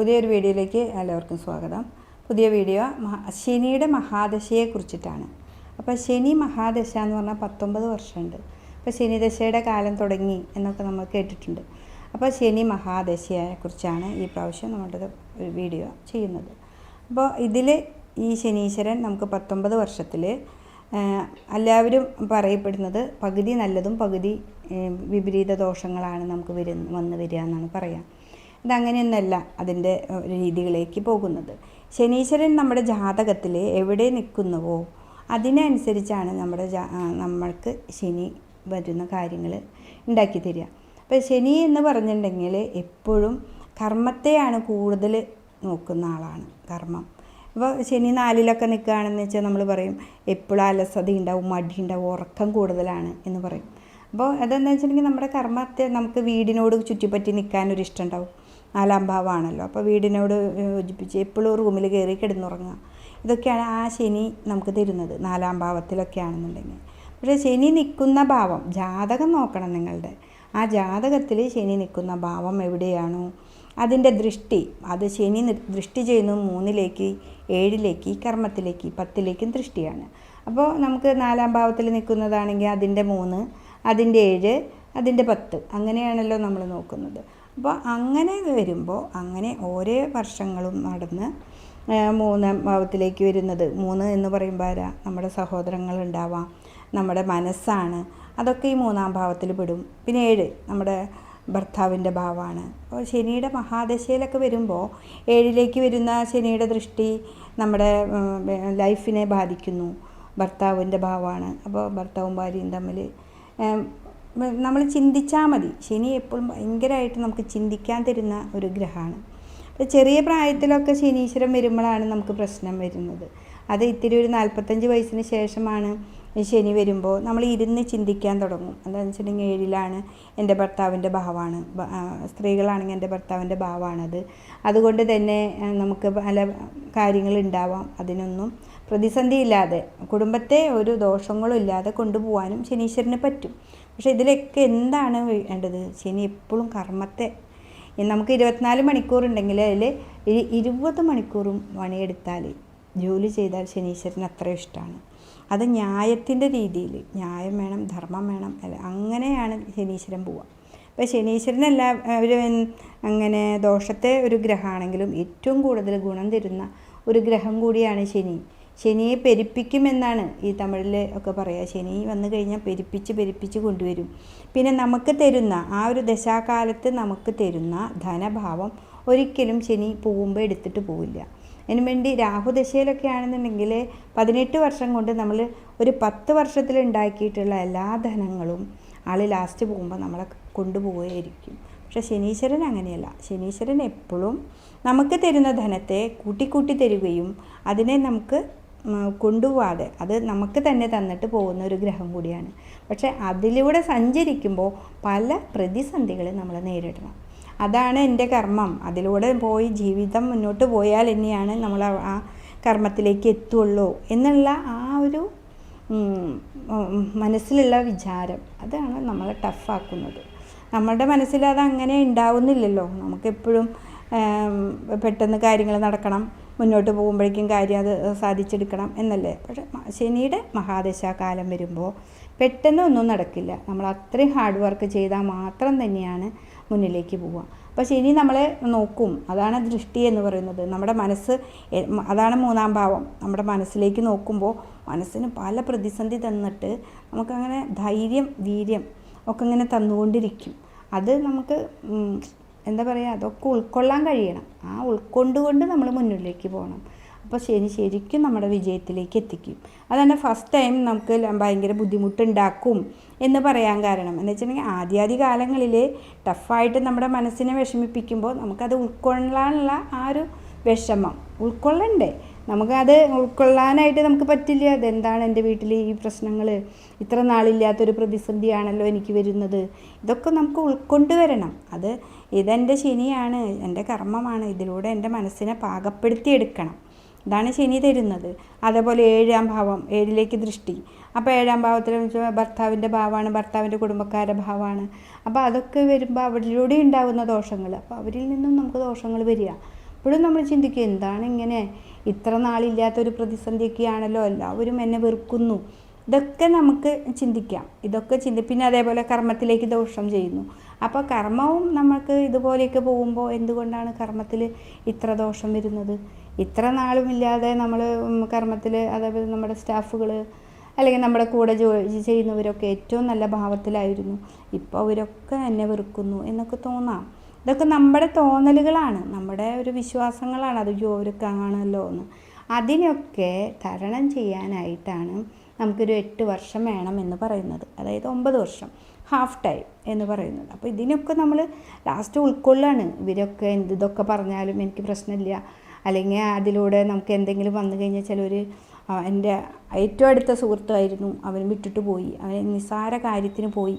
പുതിയൊരു വീഡിയോയിലേക്ക് എല്ലാവർക്കും സ്വാഗതം. പുതിയ വീഡിയോ ശനിയുടെ മഹാദശയെക്കുറിച്ചിട്ടാണ്. അപ്പോൾ ശനി മഹാദശ എന്ന് പറഞ്ഞാൽ 19 വർഷമുണ്ട്. അപ്പോൾ ശനി ദശയുടെ കാലം തുടങ്ങി എന്നൊക്കെ നമ്മൾ കേട്ടിട്ടുണ്ട്. അപ്പോൾ ശനി മഹാദശയെക്കുറിച്ചാണ് ഈ പ്രാവശ്യം നമ്മുടെ ഒരു വീഡിയോ ചെയ്യുന്നത്. അപ്പോൾ ഇതിൽ ഈ ശനീശ്വരൻ നമുക്ക് 19 വർഷത്തിൽ എല്ലാവരും പറയപ്പെടുന്നത് പകുതി നല്ലതും പകുതി വിപരീത ദോഷങ്ങളാണ് നമുക്ക് വന്ന് വരിക എന്നാണ് പറയാം. ഇതങ്ങനെയൊന്നുമല്ല അതിൻ്റെ രീതികളിലേക്ക് പോകുന്നത്. ശനീശ്വരൻ നമ്മുടെ ജാതകത്തിൽ എവിടെ നിൽക്കുന്നുവോ അതിനനുസരിച്ചാണ് നമ്മൾക്ക് ശനി വരുന്ന കാര്യങ്ങൾ ഉണ്ടാക്കി തരിക. അപ്പോൾ ശനി എന്ന് പറഞ്ഞിട്ടുണ്ടെങ്കിൽ എപ്പോഴും കർമ്മത്തെയാണ് കൂടുതൽ നോക്കുന്ന ആളാണ്. കർമ്മം അപ്പോൾ ശനി 4-ലൊക്കെ നിൽക്കുകയാണെന്ന് വെച്ചാൽ നമ്മൾ പറയും എപ്പോഴും അലസത ഉണ്ടാവും, മടി ഉണ്ടാവും, ഉറക്കം കൂടുതലാണ് എന്ന് പറയും. അപ്പോൾ അതെന്താ വെച്ചിട്ടുണ്ടെങ്കിൽ നമ്മുടെ കർമ്മത്തെ നമുക്ക് വീടിനോട് ചുറ്റിപ്പറ്റി നിൽക്കാനൊരു ഇഷ്ടം ഉണ്ടാവും. 4-ാം ഭാവമാണല്ലോ. അപ്പോൾ വീടിനോട് യോജിപ്പിച്ച് എപ്പോഴും റൂമിൽ കയറി കിടന്നുറങ്ങുക, ഇതൊക്കെയാണ് ആ ശനി നമുക്ക് തരുന്നത് 4-ാം ഭാവത്തിലൊക്കെ ആണെന്നുണ്ടെങ്കിൽ. പക്ഷേ ശനി നിൽക്കുന്ന ഭാവം ജാതകം നോക്കണം. നിങ്ങളുടെ ആ ജാതകത്തിൽ ശനി നിൽക്കുന്ന ഭാവം എവിടെയാണോ അതിൻ്റെ ദൃഷ്ടി, അത് ശനി ദൃഷ്ടി ചെയ്യുന്നു 3-ലേക്ക് 7-ലേക്ക് കർമ്മത്തിലേക്ക് 10-ലേക്കും ദൃഷ്ടിയാണ്. അപ്പോൾ നമുക്ക് 4-ാം ഭാവത്തിൽ നിൽക്കുന്നതാണെങ്കിൽ അതിൻ്റെ 3, അതിൻ്റെ 7, അതിൻ്റെ 10 അങ്ങനെയാണല്ലോ നമ്മൾ നോക്കുന്നത്. അപ്പോൾ അങ്ങനെ വരുമ്പോൾ അങ്ങനെ ഓരോ വർഷങ്ങളും നടന്ന് 3-ാം ഭാവത്തിലേക്ക് വരുന്നത് 3 എന്ന് പറയുമ്പോൾ ആരാ? നമ്മുടെ സഹോദരങ്ങളുണ്ടാവാം, നമ്മുടെ മനസ്സാണ്, അതൊക്കെ ഈ 3-ാം ഭാവത്തിൽ പെടും. പിന്നെ 7 നമ്മുടെ ഭർത്താവിൻ്റെ ഭാവമാണ്. അപ്പോൾ ശനിയുടെ മഹാദശയിലൊക്കെ വരുമ്പോൾ 7-ലേക്ക് വരുന്ന ശനിയുടെ ദൃഷ്ടി നമ്മുടെ ലൈഫിനെ ബാധിക്കുന്നു. ഭർത്താവിൻ്റെ ഭാവമാണ്. അപ്പോൾ ഭർത്താവും ഭാര്യയും തമ്മിൽ നമ്മൾ ചിന്തിച്ചാൽ മതി. ശനി എപ്പോഴും ഭയങ്കരമായിട്ട് നമുക്ക് ചിന്തിക്കാൻ തരുന്ന ഒരു ഗ്രഹമാണ്. അപ്പോൾ ചെറിയ പ്രായത്തിലൊക്കെ ശനീശ്വരൻ വരുമ്പോഴാണ് നമുക്ക് പ്രശ്നം വരുന്നത്. അത് ഇത്തിരി ഒരു 45 വയസ്സിന് ശേഷമാണ് ശനി വരുമ്പോൾ നമ്മൾ ഇരുന്ന് ചിന്തിക്കാൻ തുടങ്ങും. എന്താണെന്ന് വെച്ചിട്ടുണ്ടെങ്കിൽ 7-ലാണ് എൻ്റെ ഭർത്താവിൻ്റെ ഭാവമാണ്, സ്ത്രീകളാണെങ്കിൽ എൻ്റെ ഭർത്താവിൻ്റെ ഭാവമാണത്. അതുകൊണ്ട് തന്നെ നമുക്ക് പല കാര്യങ്ങളുണ്ടാവാം. അതിനൊന്നും പ്രതിസന്ധി ഇല്ലാതെ കുടുംബത്തെ ഒരു ദോഷങ്ങളും ഇല്ലാതെ കൊണ്ടുപോകാനും ശനീശ്വരന് പറ്റും. പക്ഷേ ഇതിലൊക്കെ എന്താണ് വേണ്ടത്? ശനി എപ്പോഴും കർമ്മത്തെ നമുക്ക് 24 മണിക്കൂറുണ്ടെങ്കിൽ അതിൽ 20 മണിക്കൂറും പണിയെടുത്താൽ ജോലി ചെയ്താൽ ശനീശ്വരന് അത്ര ഇഷ്ടമാണ്. അത് ന്യായത്തിൻ്റെ രീതിയിൽ ന്യായം വേണം, ധർമ്മം വേണം, അല്ല അങ്ങനെയാണ് ശനീശ്വരൻ പോവുക. അപ്പോൾ ശനീശ്വരൻ എല്ലാവരും അങ്ങനെ ദോഷത്തെ ഒരു ഗ്രഹമാണെങ്കിലും ഏറ്റവും കൂടുതൽ ഗുണം തരുന്ന ഒരു ഗ്രഹം കൂടിയാണ് ശനി. ശനിയെ പെരുപ്പിക്കുമെന്നാണ് ഈ തമിഴിൽ ഒക്കെ പറയുക. ശനി വന്നു കഴിഞ്ഞാൽ പെരുപ്പിച്ച് കൊണ്ടുവരും. പിന്നെ നമുക്ക് തരുന്ന ആ ഒരു ദശാകാലത്ത് നമുക്ക് തരുന്ന ധനഭാവം ഒരിക്കലും ശനി പോകുമ്പോൾ എടുത്തിട്ട് പോവില്ല. അതിനു വേണ്ടി രാഹുദശയിലൊക്കെ ആണെന്നുണ്ടെങ്കിൽ 18 വർഷം കൊണ്ട് നമ്മൾ ഒരു 10 വർഷത്തിൽ ഉണ്ടാക്കിയിട്ടുള്ള എല്ലാ ധനങ്ങളും ആൾ ലാസ്റ്റ് പോകുമ്പോൾ നമ്മളെ കൊണ്ടുപോവുകയായിരിക്കും. പക്ഷേ ശനീശ്വരൻ അങ്ങനെയല്ല. ശനീശ്വരൻ എപ്പോഴും നമുക്ക് തരുന്ന ധനത്തെ കൂട്ടി തരികയും അതിനെ നമുക്ക് കൊണ്ടുപോകാതെ അത് നമുക്ക് തന്നെ തന്നിട്ട് പോകുന്ന ഒരു ഗ്രഹം കൂടിയാണ്. പക്ഷേ അതിലൂടെ സഞ്ചരിക്കുമ്പോൾ പല പ്രതിസന്ധികൾ നമ്മൾ നേരിടണം. അതാണ് എൻ്റെ കർമ്മം. അതിലൂടെ പോയി ജീവിതം മുന്നോട്ട് പോയാൽ തന്നെയാണ് നമ്മൾ ആ കർമ്മത്തിലേക്ക് എത്തുള്ളൂ എന്നുള്ള ആ ഒരു മനസ്സിലുള്ള വിചാരം അതാണ് നമ്മളെ ടഫാക്കുന്നത്. നമ്മളുടെ മനസ്സിൽ അത് അങ്ങനെ ഉണ്ടാവുന്നില്ലല്ലോ. നമുക്കെപ്പോഴും പെട്ടെന്ന് കാര്യങ്ങൾ നടക്കണം, മുന്നോട്ട് പോകുമ്പോഴേക്കും കാര്യം അത് സാധിച്ചെടുക്കണം എന്നല്ലേ. പക്ഷേ ശനിയുടെ മഹാദശാകാലം വരുമ്പോൾ പെട്ടെന്ന് ഒന്നും നടക്കില്ല. നമ്മൾ അത്രയും ഹാർഡ് വർക്ക് ചെയ്താൽ മാത്രം തന്നെയാണ് മുന്നിലേക്ക് പോവുക. അപ്പോൾ ശനി നമ്മളെ നോക്കും. അതാണ് ദൃഷ്ടി എന്ന് പറയുന്നത്. നമ്മുടെ മനസ്സ്, അതാണ് 3-ാം ഭാവം. നമ്മുടെ മനസ്സിലേക്ക് നോക്കുമ്പോൾ മനസ്സിന് പല പ്രതിസന്ധി തന്നിട്ട് നമുക്കങ്ങനെ ധൈര്യം, വീര്യം ഒക്കെ ഇങ്ങനെ തന്നുകൊണ്ടിരിക്കും. അത് നമുക്ക് എന്താ പറയുക, അതൊക്കെ ഉൾക്കൊള്ളാൻ കഴിയണം. ആ ഉൾക്കൊണ്ടുകൊണ്ട് നമ്മൾ മുന്നിലേക്ക് പോകണം. അപ്പോൾ ശനി ശരിക്കും നമ്മുടെ വിജയത്തിലേക്ക് എത്തിക്കും. അതാണ് ഫസ്റ്റ് ടൈം നമുക്ക് ഭയങ്കര ബുദ്ധിമുട്ടുണ്ടാക്കും എന്ന് പറയാൻ കാരണം. എന്ന് വെച്ചിട്ടുണ്ടെങ്കിൽ ആദ്യ കാലങ്ങളിൽ ടഫായിട്ട് നമ്മുടെ മനസ്സിനെ വിഷമിപ്പിക്കുമ്പോൾ നമുക്കത് ഉൾക്കൊള്ളാനുള്ള ആ ഒരു വിഷമം ഉൾക്കൊള്ളണ്ടേ. നമുക്കത് ഉൾക്കൊള്ളാനായിട്ട് നമുക്ക് പറ്റില്ല. അതെന്താണ് എൻ്റെ വീട്ടിൽ ഈ പ്രശ്നങ്ങൾ, ഇത്ര നാളില്ലാത്തൊരു പ്രതിസന്ധിയാണല്ലോ എനിക്ക് വരുന്നത്, ഇതൊക്കെ നമുക്ക് ഉൾക്കൊണ്ട് വരണം. ഇതെൻ്റെ ശനിയാണ്, എൻ്റെ കർമ്മമാണ്, ഇതിലൂടെ എൻ്റെ മനസ്സിനെ പാകപ്പെടുത്തിയെടുക്കണം. ഇതാണ് ശനി തരുന്നത്. അതേപോലെ 7-ാം ഭാവം, 7-ലേക്ക് ദൃഷ്ടി. അപ്പോൾ 7-ാം ഭാവത്തിൽ ഭർത്താവിൻ്റെ ഭാവമാണ്, ഭർത്താവിൻ്റെ കുടുംബക്കാരുടെ ഭാവമാണ്. അപ്പോൾ അതൊക്കെ വരുമ്പോൾ അവരിലൂടെ ഉണ്ടാകുന്ന ദോഷങ്ങൾ, അപ്പോൾ അവരിൽ നിന്നും നമുക്ക് ദോഷങ്ങൾ വരിക. എപ്പോഴും നമ്മൾ ചിന്തിക്കും എന്താണ് ഇങ്ങനെ, ഇത്ര നാളില്ലാത്തൊരു പ്രതിസന്ധിയൊക്കെയാണല്ലോ, എല്ലാവരും എന്നെ വെറുക്കുന്നു. ഇതൊക്കെ നമുക്ക് ചിന്തിക്കാം. പിന്നെ അതേപോലെ കർമ്മത്തിലേക്ക് ദോഷം ചെയ്യുന്നു. അപ്പോൾ കർമ്മവും നമുക്ക് ഇതുപോലെയൊക്കെ പോകുമ്പോൾ എന്തുകൊണ്ടാണ് കർമ്മത്തിൽ ഇത്ര ദോഷം വരുന്നത്? ഇത്ര നാളുമില്ലാതെ നമ്മൾ കർമ്മത്തിൽ, അതേപോലെ നമ്മുടെ സ്റ്റാഫുകൾ അല്ലെങ്കിൽ നമ്മുടെ കൂടെ ജോലി ചെയ്യുന്നവരൊക്കെ ഏറ്റവും നല്ല ഭാവത്തിലായിരുന്നു, ഇപ്പോൾ അവരൊക്കെ എന്നെ വെറുക്കുന്നു എന്നൊക്കെ തോന്നാം. ഇതൊക്കെ നമ്മുടെ തോന്നലുകളാണ്, നമ്മുടെ ഒരു വിശ്വാസങ്ങളാണ്. അത് അവരൊക്കെ ആണല്ലോ എന്ന്. അതിനൊക്കെ തരണം ചെയ്യാനായിട്ടാണ് നമുക്കൊരു 8 വർഷം വേണം എന്ന് പറയുന്നത്. അതായത് 9 വർഷം ഹാഫ് ടൈം എന്ന് പറയുന്നത്. അപ്പോൾ ഇതിനൊക്കെ നമ്മൾ ലാസ്റ്റ് ഉൾക്കൊള്ളാണ്. ഇവരൊക്കെ ഇതൊക്കെ പറഞ്ഞാലും എനിക്ക് പ്രശ്നമില്ല, അല്ലെങ്കിൽ അതിലൂടെ നമുക്ക് എന്തെങ്കിലും വന്നു കഴിഞ്ഞാൽ ചിലർ, എൻ്റെ ഏറ്റവും അടുത്ത സുഹൃത്തായിരുന്നു, അവൻ വിട്ടിട്ട് പോയി, അവൻ നിസ്സാര കാര്യത്തിന് പോയി,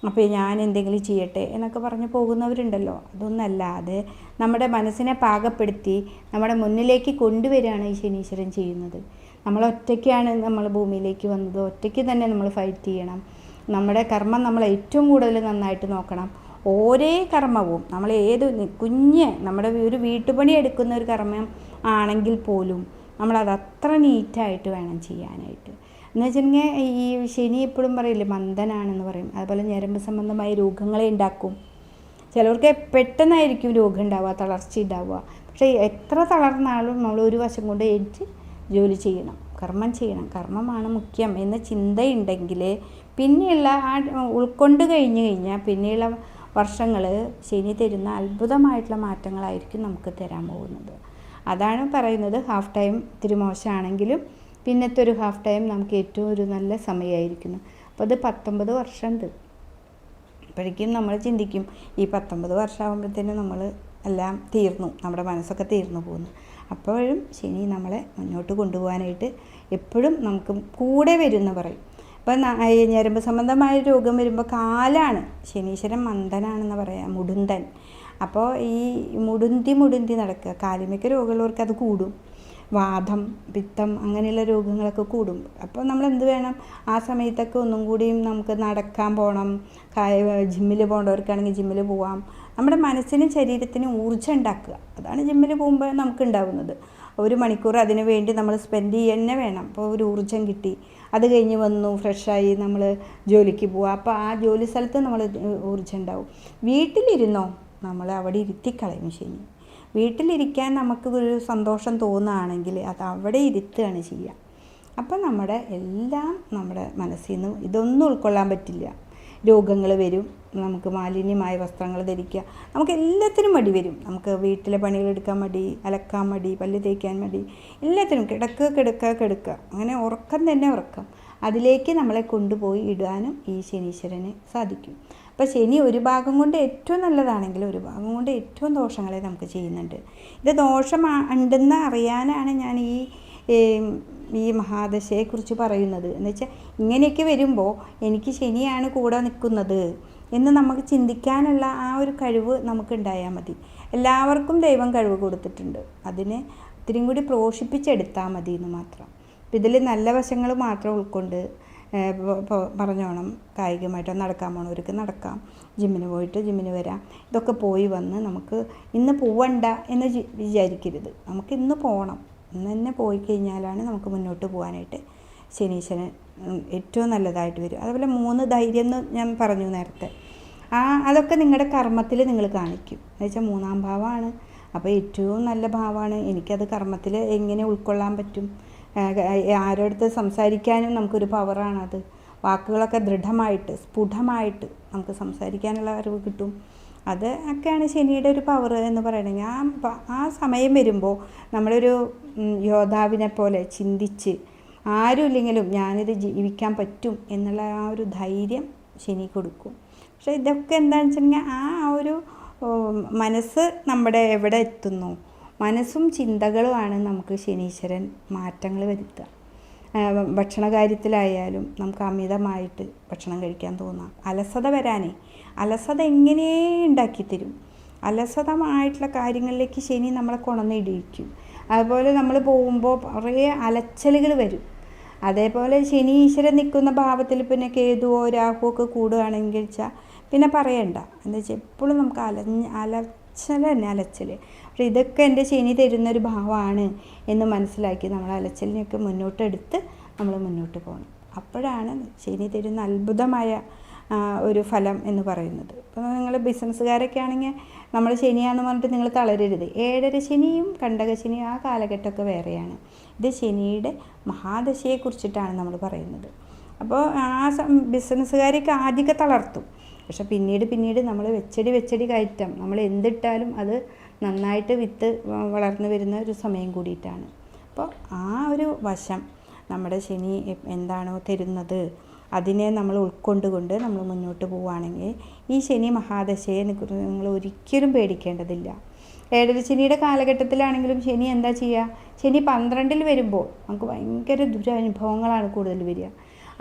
അപ്പോൾ ഞാൻ എന്തെങ്കിലും ചെയ്യട്ടെ എന്നൊക്കെ പറഞ്ഞ് പോകുന്നവരുണ്ടല്ലോ. അതൊന്നല്ലാതെ നമ്മുടെ മനസ്സിനെ പാകപ്പെടുത്തി നമ്മുടെ മുന്നിലേക്ക് കൊണ്ടുവരികയാണ് ഈ ശനീശ്വരൻ ചെയ്യുന്നത്. നമ്മളൊറ്റയ്ക്കാണ് നമ്മൾ ഭൂമിയിലേക്ക് വന്നത്, ഒറ്റയ്ക്ക് തന്നെ നമ്മൾ ഫൈറ്റ് ചെയ്യണം. നമ്മുടെ കർമ്മം നമ്മൾ ഏറ്റവും കൂടുതൽ നന്നായിട്ട് നോക്കണം. ഓരോ കർമ്മവും നമ്മൾ നമ്മുടെ ഒരു വീട്ടുപണി എടുക്കുന്ന ഒരു കർമ്മം ആണെങ്കിൽ പോലും നമ്മളത് അത്ര നീറ്റായിട്ട് വേണം ചെയ്യാനായിട്ട്. എന്ന് വെച്ചിട്ടുണ്ടെങ്കിൽ ഈ ശനി എപ്പോഴും പറയില്ലേ മന്ദനാണെന്ന് പറയും. അതുപോലെ ഞരമ്പ് സംബന്ധമായ രോഗങ്ങളെ ഉണ്ടാക്കും. ചിലവർക്ക് പെട്ടെന്നായിരിക്കും രോഗം ഉണ്ടാവുക, തളർച്ച ഉണ്ടാവുക. പക്ഷേ എത്ര തളർന്നാലും നമ്മൾ ഒരു വശം കൊണ്ട് ഏറ്റ് ജോലി ചെയ്യണം, കർമ്മം ചെയ്യണം, കർമ്മമാണ് മുഖ്യം എന്ന ചിന്തയുണ്ടെങ്കിൽ പിന്നെയുള്ള ഉൾക്കൊണ്ട് കഴിഞ്ഞാൽ പിന്നെയുള്ള വർഷങ്ങൾ ശനി തരുന്ന അത്ഭുതമായിട്ടുള്ള മാറ്റങ്ങളായിരിക്കും നമുക്ക് തരാൻ പോകുന്നത്. അതാണ് പറയുന്നത്. ഹാഫ് ടൈം ഇത്തിരി മോശമാണെങ്കിലും പിന്നത്തെ ഒരു ഹാഫ് ടൈം നമുക്ക് ഏറ്റവും ഒരു നല്ല സമയമായിരിക്കുന്നു. അപ്പോൾ അത് 19 വർഷമുണ്ട്. അപ്പോഴേക്കും നമ്മൾ ചിന്തിക്കും ഈ 19 വർഷമാകുമ്പോഴത്തേനും നമ്മൾ എല്ലാം തീർന്നു, നമ്മുടെ മനസ്സൊക്കെ തീർന്നു പോകുന്നു. അപ്പോഴും ശനി നമ്മളെ മുന്നോട്ട് കൊണ്ടുപോകാനായിട്ട് എപ്പോഴും നമുക്ക് കൂടെ വരുമെന്ന് പറയും. ഇപ്പം ഞരമ്പ് സംബന്ധമായ രോഗം വരുമ്പോൾ കാലാണ് ശനീശ്വരൻ മന്ദനാണെന്ന് പറയാം, മുടുന്തൻ. അപ്പോൾ ഈ മുടുന്തി നടക്കുക, കാലിമയ്ക്ക് രോഗമുള്ളവർക്ക് അത് കൂടും. വാദം, പിത്തം അങ്ങനെയുള്ള രോഗങ്ങളൊക്കെ കൂടും. അപ്പോൾ നമ്മൾ എന്ത് വേണം, ആ സമയത്തൊക്കെ ഒന്നും കൂടിയും നമുക്ക് നടക്കാൻ പോകണം. ജിമ്മിൽ പോകേണ്ടവർക്കാണെങ്കിൽ ജിമ്മിൽ പോവാം. നമ്മുടെ മനസ്സിനും ശരീരത്തിനും ഊർജ്ജം ഉണ്ടാക്കുക, അതാണ് ജിമ്മിൽ പോകുമ്പോൾ നമുക്ക് ഉണ്ടാകുന്നത്. 1 മണിക്കൂർ അതിന് വേണ്ടി നമ്മൾ സ്പെൻഡ് തന്നെ വേണം. അപ്പോൾ ഒരു ഊർജ്ജം കിട്ടി, അത് കഴിഞ്ഞ് വന്നു ഫ്രഷായി നമ്മൾ ജോലിക്ക് പോവുക. അപ്പോൾ ആ ജോലി സ്ഥലത്ത് നമ്മൾ ഊർജ്ജം ഉണ്ടാവും. വീട്ടിലിരുന്നോ നമ്മൾ അവിടെ ഇരുത്തിക്കളയും ശനി. വീട്ടിലിരിക്കാൻ നമുക്ക് ഒരു സന്തോഷം തോന്നുകയാണെങ്കിൽ അത് അവിടെ ഇരുത്തുകയാണ് ചെയ്യുക. അപ്പം നമ്മുടെ എല്ലാം നമ്മുടെ മനസ്സിൽ നിന്ന് ഇതൊന്നും ഉൾക്കൊള്ളാൻ പറ്റില്ല. രോഗങ്ങൾ വരും, നമുക്ക് മാലിന്യമായ വസ്ത്രങ്ങൾ ധരിക്കുക, നമുക്ക് എല്ലാത്തിനും മടി വരും. നമുക്ക് വീട്ടിലെ പണികളെടുക്കാൻ മടി, അലക്കാൻ മടി, പല്ല് തേക്കാൻ മടി, എല്ലാത്തിനും കിടക്കുക. അങ്ങനെ ഉറക്കം തന്നെ ഉറക്കം. അതിലേക്ക് നമ്മളെ കൊണ്ടുപോയി ഇടാനും ഈ ശനീശ്വരന് സാധിക്കും. അപ്പോൾ ശനി ഒരു ഭാഗം കൊണ്ട് ഏറ്റവും നല്ലതാണെങ്കിൽ ഒരു ഭാഗം കൊണ്ട് ഏറ്റവും ദോഷങ്ങളെ നമുക്ക് ചെയ്യുന്നുണ്ട്. ഇത് ദോഷം ഉണ്ടെന്ന് അറിയാനാണ് ഞാൻ ഈ മഹാദശയെക്കുറിച്ച് പറയുന്നത്. എന്ന് വെച്ചാൽ ഇങ്ങനെയൊക്കെ വരുമ്പോൾ എനിക്ക് ശനിയാണ് കൂടെ നിൽക്കുന്നത് എന്ന് നമുക്ക് ചിന്തിക്കാനുള്ള ആ ഒരു കഴിവ് നമുക്കുണ്ടായാൽ മതി. എല്ലാവർക്കും ദൈവം കഴിവ് കൊടുത്തിട്ടുണ്ട്, അതിനെ ഇത്തിരിയും കൂടി പ്രോഷിപ്പിച്ചെടുത്താൽ മതി എന്ന് മാത്രം. ഇതിൽ നല്ല വശങ്ങൾ മാത്രം ഉൾക്കൊണ്ട് പറഞ്ഞോണം. കായികമായിട്ട് നടക്കാൻ പോണവർക്ക് നടക്കാം, ജിമ്മിന് പോയിട്ട് ജിമ്മിന് വരാം. ഇതൊക്കെ പോയി വന്ന് നമുക്ക് ഇന്ന് പോവണ്ട എന്ന് വിചാരിക്കരുത്. നമുക്ക് ഇന്ന് പോകണം, ഇന്ന് തന്നെ പോയി കഴിഞ്ഞാലാണ് നമുക്ക് മുന്നോട്ട് പോകാനായിട്ട് ശനീശ്വരൻ ഏറ്റവും നല്ലതായിട്ട് വരും. അതുപോലെ 3 ധൈര്യം എന്ന് ഞാൻ പറഞ്ഞു നേരത്തെ. അതൊക്കെ നിങ്ങളുടെ കർമ്മത്തിൽ നിങ്ങൾ കാണിക്കും. എന്ന് വെച്ചാൽ 3-ാം ഭാവമാണ്. അപ്പോൾ ഏറ്റവും നല്ല ഭാവമാണ്. എനിക്കത് കർമ്മത്തിൽ എങ്ങനെ ഉൾക്കൊള്ളാൻ പറ്റും? ആരോടത്ത് സംസാരിക്കാനും നമുക്കൊരു പവറാണത്. വാക്കുകളൊക്കെ ദൃഢമായിട്ട് സ്ഫുടമായിട്ട് നമുക്ക് സംസാരിക്കാനുള്ള അറിവ് കിട്ടും. അത് ഒക്കെയാണ് ശനിയുടെ ഒരു പവർ എന്ന് പറയണമെങ്കിൽ. ആ സമയം വരുമ്പോൾ നമ്മളൊരു യോദ്ധാവിനെ പോലെ ചിന്തിച്ച് ആരും ഇല്ലെങ്കിലും ഞാനിത് ജീവിക്കാൻ പറ്റും എന്നുള്ള ആ ഒരു ധൈര്യം ശനി കൊടുക്കും. പക്ഷേ ഇതൊക്കെ എന്താണെന്ന് വെച്ചിട്ടുണ്ടെങ്കിൽ ആ ഒരു മനസ്സ് നമ്മുടെ എവിടെ എത്തുന്നു, മനസ്സും ചിന്തകളുമാണ് നമുക്ക് ശനീശ്വരൻ മാറ്റങ്ങൾ വരുത്തുക. ഭക്ഷണ കാര്യത്തിലായാലും നമുക്ക് അമിതമായിട്ട് ഭക്ഷണം കഴിക്കാൻ തോന്നാം. അലസത വരാനേ, അലസത എങ്ങനെ ഉണ്ടാക്കിത്തരും. അലസതമായിട്ടുള്ള കാര്യങ്ങളിലേക്ക് ശനി നമ്മളെ കൊണന്നിടിയിക്കും. അതുപോലെ നമ്മൾ പോകുമ്പോൾ കുറേ അലച്ചലുകൾ വരും. അതേപോലെ ശനി ഈശ്വരൻ നിൽക്കുന്ന ഭാവത്തിൽ പിന്നെ കേതുവോ രാഹുവോ ഒക്കെ കൂടുകയാണെങ്കിൽ വെച്ചാൽ പിന്നെ പറയണ്ട. എന്താ വെച്ചാൽ എപ്പോഴും നമുക്ക് തന്നെ അലച്ചിൽ. പക്ഷേ ഇതൊക്കെ എൻ്റെ ശനി തരുന്നൊരു ഭാവമാണ് എന്ന് മനസ്സിലാക്കി നമ്മൾ അലച്ചിലിനെയൊക്കെ മുന്നോട്ടെടുത്ത് നമ്മൾ മുന്നോട്ട് പോകണം. അപ്പോഴാണ് ശനി തരുന്ന അത്ഭുതമായ ഒരു ഫലം എന്ന് പറയുന്നത്. ഇപ്പോൾ നിങ്ങൾ ബിസിനസ്സുകാരൊക്കെ ആണെങ്കിൽ നമ്മൾ ശനിയാണെന്ന് പറഞ്ഞിട്ട് നിങ്ങൾ തളരരുത്. 7.5 ശനിയും കണ്ടക ശനിയും ആ കാലഘട്ടമൊക്കെ വേറെയാണ്. ഇത് ശനിയുടെ മഹാദശയെക്കുറിച്ചിട്ടാണ് നമ്മൾ പറയുന്നത്. അപ്പോൾ ബിസിനസ്സുകാരൊക്കെ ആദ്യമൊക്കെ തളർത്തും. പക്ഷെ പിന്നീട് നമ്മൾ വെച്ചടി കയറ്റം, നമ്മൾ എന്തിട്ടാലും അത് നന്നായിട്ട് വിത്ത് വളർന്നു വരുന്ന ഒരു സമയം കൂടിയിട്ടാണ്. അപ്പോൾ ആ ഒരു വശം നമ്മുടെ ശനി എന്താണോ തരുന്നത് അതിനെ നമ്മൾ ഉൾക്കൊണ്ടുകൊണ്ട് നമ്മൾ മുന്നോട്ട് പോവുകയാണെങ്കിൽ ഈ ശനി മഹാദശയെ നിങ്ങൾ ഒരിക്കലും പേടിക്കേണ്ടതില്ല. 7.5 ശനിയുടെ കാലഘട്ടത്തിലാണെങ്കിലും ശനി എന്താ ചെയ്യുക? ശനി 12 വരുമ്പോൾ നമുക്ക് ഭയങ്കര ദുരനുഭവങ്ങളാണ് കൂടുതൽ വരിക.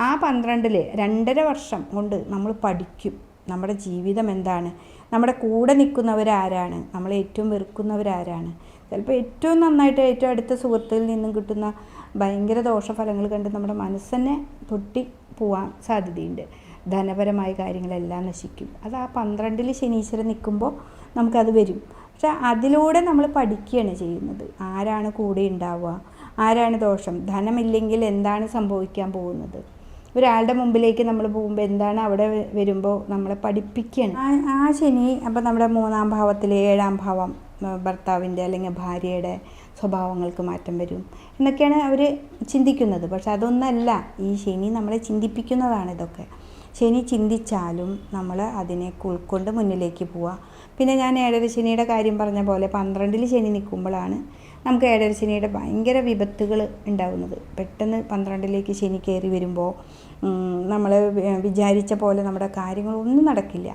ആ 12 2.5 വർഷം കൊണ്ട് നമ്മൾ പഠിക്കും നമ്മുടെ ജീവിതം എന്താണ്, നമ്മുടെ കൂടെ നിൽക്കുന്നവരാരാണ്, നമ്മളെ ഏറ്റവും വെറുക്കുന്നവരാരാണ്. ചിലപ്പോൾ ഏറ്റവും നന്നായിട്ട് ഏറ്റവും അടുത്ത സുഹൃത്തിൽ നിന്നും കിട്ടുന്ന ഭയങ്കര ദോഷഫലങ്ങൾ കണ്ട് നമ്മുടെ മനസ്സന്നെ പൊട്ടി പോവാൻ സാധ്യതയുണ്ട്. ധനപരമായ കാര്യങ്ങളെല്ലാം നശിക്കും. അത് ആ 12 ശനീശ്വരൻ നിൽക്കുമ്പോൾ നമുക്കത് വരും. പക്ഷെ അതിലൂടെ നമ്മൾ പഠിക്കുകയാണ് ചെയ്യുന്നത്. ആരാണ് കൂടെ ഉണ്ടാവുക, ആരാണ് ദോഷം, ധനമില്ലെങ്കിൽ എന്താണ് സംഭവിക്കാൻ പോകുന്നത്, ഒരാളുടെ മുമ്പിലേക്ക് നമ്മൾ പോകുമ്പോൾ എന്താണ് അവിടെ വരുമ്പോൾ നമ്മളെ പഠിപ്പിക്കുകയാണ് ആ ശനി. അപ്പോൾ നമ്മുടെ 3-ാം ഭാവത്തിൽ 7-ാം ഭാവം ഭർത്താവിൻ്റെ അല്ലെങ്കിൽ ഭാര്യയുടെ സ്വഭാവങ്ങൾക്ക് മാറ്റം വരും എന്നൊക്കെയാണ് അവർ ചിന്തിക്കുന്നത്. പക്ഷെ അതൊന്നല്ല, ഈ ശനി നമ്മളെ ചിന്തിപ്പിക്കുന്നതാണ് ഇതൊക്കെ. ശനി ചിന്തിച്ചാലും നമ്മൾ അതിനെ ഉൾക്കൊണ്ട് മുന്നിലേക്ക് പോവുക. പിന്നെ ഞാൻ 7.5 ശനിയുടെ കാര്യം പറഞ്ഞ പോലെ 12 ശനി നിൽക്കുമ്പോഴാണ് നമുക്ക് 7.5 ശനിയുടെ ഭയങ്കര വിപത്തുകൾ ഉണ്ടാകുന്നത്. പെട്ടെന്ന് 12 ശനി കയറി വരുമ്പോൾ നമ്മൾ വിചാരിച്ച പോലെ നമ്മുടെ കാര്യങ്ങളൊന്നും നടക്കില്ല.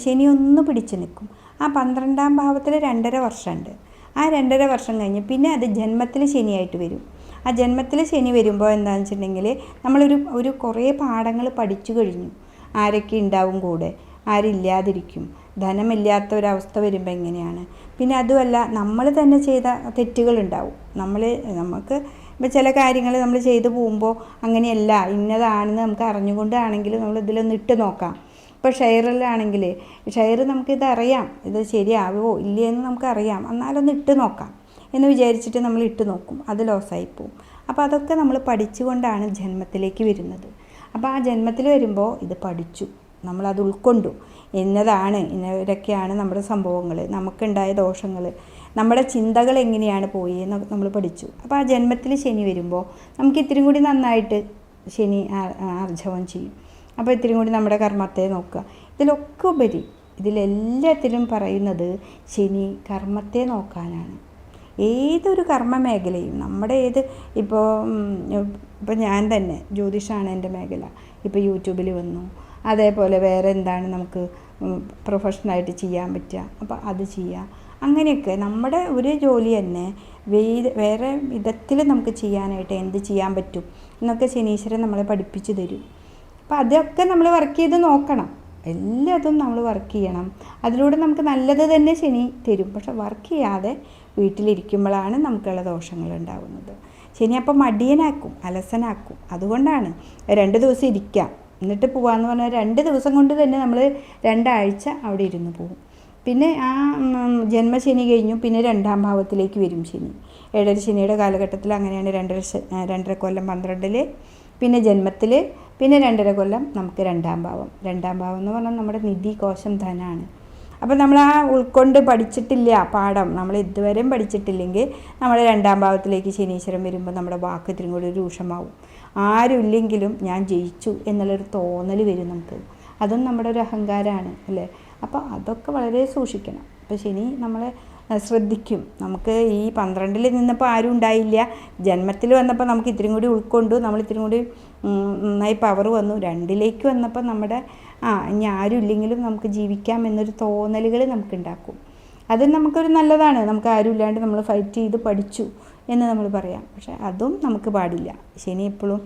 ശനി ഒന്ന് പിടിച്ചു നിൽക്കും. ആ 12-ാം ഭാവത്തിൽ 2.5 വർഷമുണ്ട്. ആ 2.5 വർഷം കഴിഞ്ഞ് പിന്നെ അത് ജന്മത്തിൽ ശനിയായിട്ട് വരും. ആ ജന്മത്തിൽ ശനി വരുമ്പോൾ എന്താണെന്ന് വെച്ചിട്ടുണ്ടെങ്കിൽ നമ്മളൊരു കുറേ പാഠങ്ങൾ പഠിച്ചു കഴിഞ്ഞു. ആരൊക്കെ ഉണ്ടാവും കൂടെ, ആരില്ലാതിരിക്കും, ധനമില്ലാത്ത ഒരവസ്ഥ വരുമ്പോൾ എങ്ങനെയാണ്. പിന്നെ അതുമല്ല, നമ്മൾ തന്നെ ചെയ്ത തെറ്റുകളുണ്ടാവും. നമുക്ക് ഇപ്പോൾ ചില കാര്യങ്ങൾ നമ്മൾ ചെയ്തു പോകുമ്പോൾ അങ്ങനെയല്ല ഇന്നതാണെന്ന് നമുക്ക് അറിഞ്ഞുകൊണ്ടാണെങ്കിൽ നമ്മൾ ഇതിലൊന്ന് ഇട്ട് നോക്കാം. ഇപ്പോൾ ഷെയറിലാണെങ്കിൽ നമുക്കിതറിയാം, ഇത് ശരിയാവുമോ ഇല്ലയെന്ന് നമുക്കറിയാം, എന്നാലൊന്ന് ഇട്ട് നോക്കാം എന്ന് വിചാരിച്ചിട്ട് നമ്മൾ ഇട്ട് നോക്കും, അത് ലോസായിപ്പോവും. അപ്പോൾ അതൊക്കെ നമ്മൾ പഠിച്ചുകൊണ്ടാണ് ജന്മത്തിലേക്ക് വരുന്നത്. അപ്പോൾ ആ ജന്മത്തിൽ വരുമ്പോൾ ഇത് പഠിച്ചു, നമ്മളത് ഉൾക്കൊണ്ടു, ഇന്നവരൊക്കെയാണ് നമ്മുടെ സംഭവങ്ങൾ, നമുക്കുണ്ടായ ദോഷങ്ങൾ, നമ്മുടെ ചിന്തകൾ എങ്ങനെയാണ് പോയി എന്നൊക്കെ നമ്മൾ പഠിച്ചു. അപ്പോൾ ആ ജന്മത്തിൽ ശനി വരുമ്പോൾ നമുക്ക് ഇത്തിരി കൂടി നന്നായിട്ട് ശനി ആർജവം ചെയ്യും. അപ്പോൾ ഇത്തിരി കൂടി നമ്മുടെ കർമ്മത്തെ നോക്കുക. ഇതിലൊക്കെ ഉപരി ഇതിലെല്ലാത്തിലും പറയുന്നത് ശനി കർമ്മത്തെ നോക്കാനാണ്. ഏതൊരു കർമ്മ മേഖലയും നമ്മുടെ ഇപ്പോൾ ഞാൻ തന്നെ ജ്യോതിഷമാണ് എൻ്റെ മേഖല, ഇപ്പോൾ യൂട്യൂബിൽ വന്നു. അതേപോലെ വേറെ എന്താണ് നമുക്ക് പ്രൊഫഷണലായിട്ട് ചെയ്യാൻ പറ്റുക, അപ്പോൾ അത് ചെയ്യുക. അങ്ങനെയൊക്കെ നമ്മുടെ ഒരു ജോലി തന്നെ വേറെ വിധത്തിൽ നമുക്ക് ചെയ്യാനായിട്ട് എന്ത് ചെയ്യാൻ പറ്റും എന്നൊക്കെ ശനീശ്വരൻ നമ്മളെ പഠിപ്പിച്ചു തരും. അപ്പോൾ അതൊക്കെ നമ്മൾ വർക്ക് ചെയ്ത് നോക്കണം. എല്ലാതും നമ്മൾ വർക്ക് ചെയ്യണം. അതിലൂടെ നമുക്ക് നല്ലത് തന്നെ ശനി തരും. പക്ഷെ വർക്ക് ചെയ്യാതെ വീട്ടിലിരിക്കുമ്പോഴാണ് നമുക്കുള്ള ദോഷങ്ങൾ ഉണ്ടാകുന്നത്. ശനി അപ്പം മടിയനാക്കും, അലസനാക്കും. അതുകൊണ്ടാണ് 2 ദിവസം ഇരിക്കാം എന്നിട്ട് പോകാമെന്ന് പറഞ്ഞാൽ 2 ദിവസം കൊണ്ട് തന്നെ നമ്മൾ 2 ആഴ്ച അവിടെ ഇരുന്ന് പോകും. പിന്നെ ആ ജന്മശനി കഴിഞ്ഞു, പിന്നെ 2-ാം ഭാവത്തിലേക്ക് വരും ശനി. 7.5 ശനിയുടെ കാലഘട്ടത്തിൽ അങ്ങനെയാണ്. 2.5 കൊല്ലം 12, പിന്നെ ജന്മത്തിൽ, പിന്നെ 2.5 കൊല്ലം നമുക്ക് 2-ാം ഭാവം. 2-ാം ഭാവം എന്ന് പറഞ്ഞാൽ നമ്മുടെ നിധി, കോശം, ധനമാണ്. അപ്പോൾ നമ്മൾ ആ ഉൾക്കൊണ്ട് പഠിച്ചിട്ടില്ല പാഠം, നമ്മൾ ഇതുവരെയും പഠിച്ചിട്ടില്ലെങ്കിൽ നമ്മൾ 2-ാം ഭാവത്തിലേക്ക് ശനീശ്വരൻ വരുമ്പോൾ നമ്മുടെ വാക്ക് ഇത്തിരി കൂടി രൂക്ഷമാവും. ആരുമില്ലെങ്കിലും ഞാൻ ജയിച്ചു എന്നുള്ളൊരു തോന്നൽ വരും നമുക്ക്. അതും നമ്മുടെ ഒരു അഹങ്കാരമാണ് അല്ലേ. അപ്പോൾ അതൊക്കെ വളരെ സൂക്ഷിക്കണം. അപ്പോൾ ശനി നമ്മളെ ശ്രദ്ധിക്കും. നമുക്ക് ഈ 12 നിന്നപ്പോൾ ആരും ഉണ്ടായില്ല, ജന്മത്തിൽ വന്നപ്പോൾ നമുക്ക് ഇത്തിരി കൂടി ഉൾക്കൊണ്ടു, നമ്മൾ ഇത്തിരി കൂടി നന്നായി പവർ വന്നു. 2ലേക്ക് വന്നപ്പോൾ നമ്മുടെ ഇനി ആരും ഇല്ലെങ്കിലും നമുക്ക് ജീവിക്കാം എന്നൊരു തോന്നലുകൾ നമുക്കുണ്ടാക്കും. അത് നമുക്കൊരു നല്ലതാണ്. നമുക്ക് ആരും ഇല്ലാണ്ട് നമ്മൾ ഫൈറ്റ് ചെയ്ത് പഠിച്ചു എന്ന് നമ്മൾ പറയാം. പക്ഷെ അതും നമുക്ക് പാടില്ല. ശനി എപ്പോഴും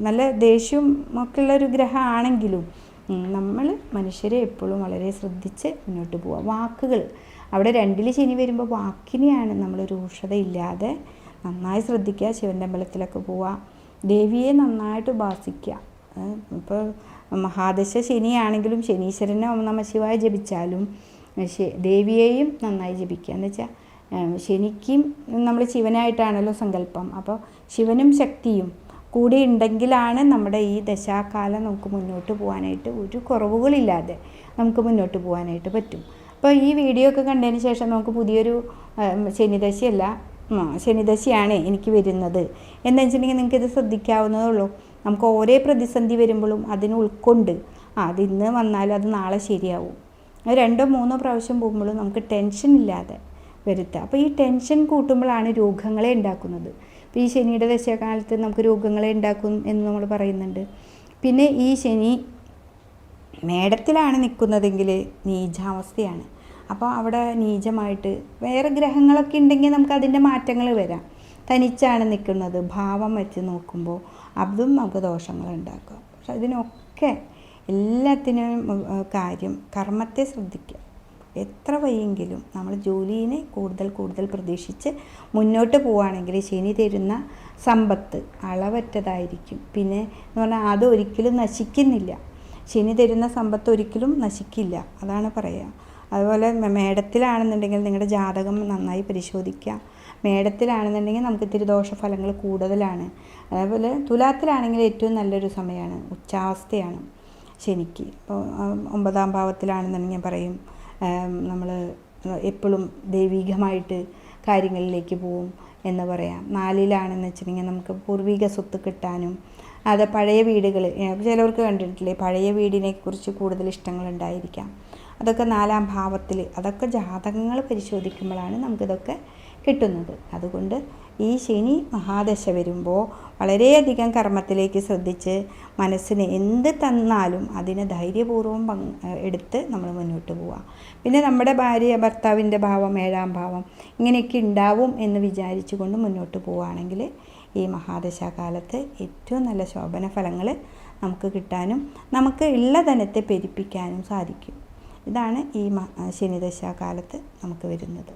നല്ല ദേഷ്യവും ഒക്കെ ഉള്ളൊരു ഗ്രഹമാണെങ്കിലും നമ്മൾ മനുഷ്യരെ എപ്പോഴും വളരെ ശ്രദ്ധിച്ച് മുന്നോട്ട് പോവുക. വാക്കുകൾ അവിടെ 2 ശനി വരുമ്പോൾ വാക്കിനെയാണ് നമ്മൾ രൂക്ഷതയില്ലാതെ നന്നായി ശ്രദ്ധിക്കുക. ശിവൻ്റെ അമ്പലത്തിലൊക്കെ പോവുക, ദേവിയെ നന്നായിട്ട് ഉപാസിക്കുക. ഇപ്പോൾ മഹാദശ ശനിയാണെങ്കിലും ശനീശ്വരനെ ഓം നമഃ ശിവായ ജപിച്ചാലും ദേവിയെയും നന്നായി ജപിക്കുക. എന്ന് വെച്ചാൽ ശനിക്കും നമ്മൾ ശിവനായിട്ടാണല്ലോ സങ്കല്പം. അപ്പോൾ ശിവനും ശക്തിയും കൂടി ഉണ്ടെങ്കിലാണ് നമ്മുടെ ഈ ദശാകാലം നമുക്ക് മുന്നോട്ട് പോകാനായിട്ട് ഒരു കുറവുകളില്ലാതെ നമുക്ക് മുന്നോട്ട് പോകാനായിട്ട് പറ്റും. അപ്പോൾ ഈ വീഡിയോ ഒക്കെ കണ്ടതിന് ശേഷം നമുക്ക് പുതിയൊരു ശനിദശയല്ല, ശനിദശയാണ് എനിക്ക് വരുന്നത് എന്ന് വെച്ചിട്ടുണ്ടെങ്കിൽ നിങ്ങൾക്കിത് ശ്രദ്ധിക്കാവുന്നതേ ഉള്ളൂ. നമുക്ക് ഓരോ പ്രതിസന്ധി വരുമ്പോഴും അതിന് ഉൾക്കൊണ്ട് അത് ഇന്ന് വന്നാലും അത് നാളെ ശരിയാവും. 2 or 3 പ്രാവശ്യം പോകുമ്പോഴും നമുക്ക് ടെൻഷൻ ഇല്ലാതെ വരുത്തുക. അപ്പോൾ ഈ ടെൻഷൻ കൂട്ടുമ്പോഴാണ് രോഗങ്ങളെ ഉണ്ടാക്കുന്നത്. അപ്പോൾ ഈ ശനിയുടെ ദശകാലത്ത് നമുക്ക് രോഗങ്ങളെ ഉണ്ടാക്കും എന്ന് നമ്മൾ പറയുന്നുണ്ട്. പിന്നെ ഈ ശനി മേടത്തിലാണ് നിൽക്കുന്നതെങ്കിൽ നീചാവസ്ഥയാണ്. അപ്പോൾ അവിടെ നീചമായിട്ട് വേറെ ഗ്രഹങ്ങളൊക്കെ ഉണ്ടെങ്കിൽ നമുക്ക് അതിൻ്റെ മാറ്റങ്ങൾ വരാം. തനിച്ചാണ് നിൽക്കുന്നത്, ഭാവം വെച്ച് നോക്കുമ്പോൾ അതും നമുക്ക് ദോഷങ്ങൾ ഉണ്ടാക്കും. പക്ഷെ ഇതിനൊക്കെ എല്ലാത്തിനും കാര്യം കർമ്മത്തെ ശ്രദ്ധിക്കുക. എത്ര വയ്യെങ്കിലും നമ്മൾ ജോലിയെ കൂടുതൽ പ്രതീക്ഷിച്ച് മുന്നോട്ട് പോവുകയാണെങ്കിൽ ശനി തരുന്ന സമ്പത്ത് അളവറ്റതായിരിക്കും. പിന്നെ എന്ന് പറഞ്ഞാൽ അതൊരിക്കലും നശിക്കുന്നില്ല. ശനി തരുന്ന സമ്പത്ത് ഒരിക്കലും നശിക്കില്ല, അതാണ് പറയുക. അതുപോലെ മേടത്തിലാണെന്നുണ്ടെങ്കിൽ നിങ്ങളുടെ ജാതകം നന്നായി പരിശോധിക്കുക. മേടത്തിലാണെന്നുണ്ടെങ്കിൽ നമുക്ക് ഇത്തിരി ദോഷഫലങ്ങൾ കൂടുതലാണ്. അതേപോലെ തുലാത്തിലാണെങ്കിൽ ഏറ്റവും നല്ലൊരു സമയമാണ്, ഉച്ചാവസ്ഥയാണ് ശനിക്ക്. ഇപ്പോൾ 9ാം ഭാവത്തിലാണെന്നുണ്ടെങ്കിൽ പറയും നമ്മൾ എപ്പോഴും ദൈവികമായിട്ട് കാര്യങ്ങളിലേക്ക് പോവും എന്ന് പറയാം. 4ലാണെന്ന് വെച്ചിട്ടുണ്ടെങ്കിൽ നമുക്ക് പൂർവിക സ്വത്ത് കിട്ടാനും, അത് പഴയ വീടുകൾ ചിലവർക്ക് കണ്ടിട്ടില്ലേ, പഴയ വീടിനെക്കുറിച്ച് കൂടുതൽ ഇഷ്ടങ്ങളുണ്ടായിരിക്കാം. അതൊക്കെ 4ാം ഭാവത്തിൽ, അതൊക്കെ ജാതകങ്ങൾ പരിശോധിക്കുമ്പോഴാണ് നമുക്കിതൊക്കെ കിട്ടുന്നത്. അതുകൊണ്ട് ഈ ശനി മഹാദശ വരുമ്പോൾ വളരെയധികം കർമ്മത്തിലേക്ക് ശ്രദ്ധിച്ച് മനസ്സിന് എന്ത് തന്നാലും അതിനെ ധൈര്യപൂർവ്വം എടുത്ത് നമ്മൾ മുന്നോട്ട് പോവുക. പിന്നെ നമ്മുടെ ഭർത്താവിൻ്റെ ഭാവം 7ാം ഭാവം ഇങ്ങനെയൊക്കെ ഉണ്ടാവും എന്ന് വിചാരിച്ചുകൊണ്ട് മുന്നോട്ട് പോവുകയാണെങ്കിൽ ഈ മഹാദശാകാലത്ത് ഏറ്റവും നല്ല ശോഭന ഫലങ്ങൾ നമുക്ക് കിട്ടാനും നമുക്ക് ഉള്ള ധനത്തെ പെരുപ്പിക്കാനും സാധിക്കും. ഇതാണ് ഈ ശനിദശാകാലത്ത് നമുക്ക് വരുന്നത്.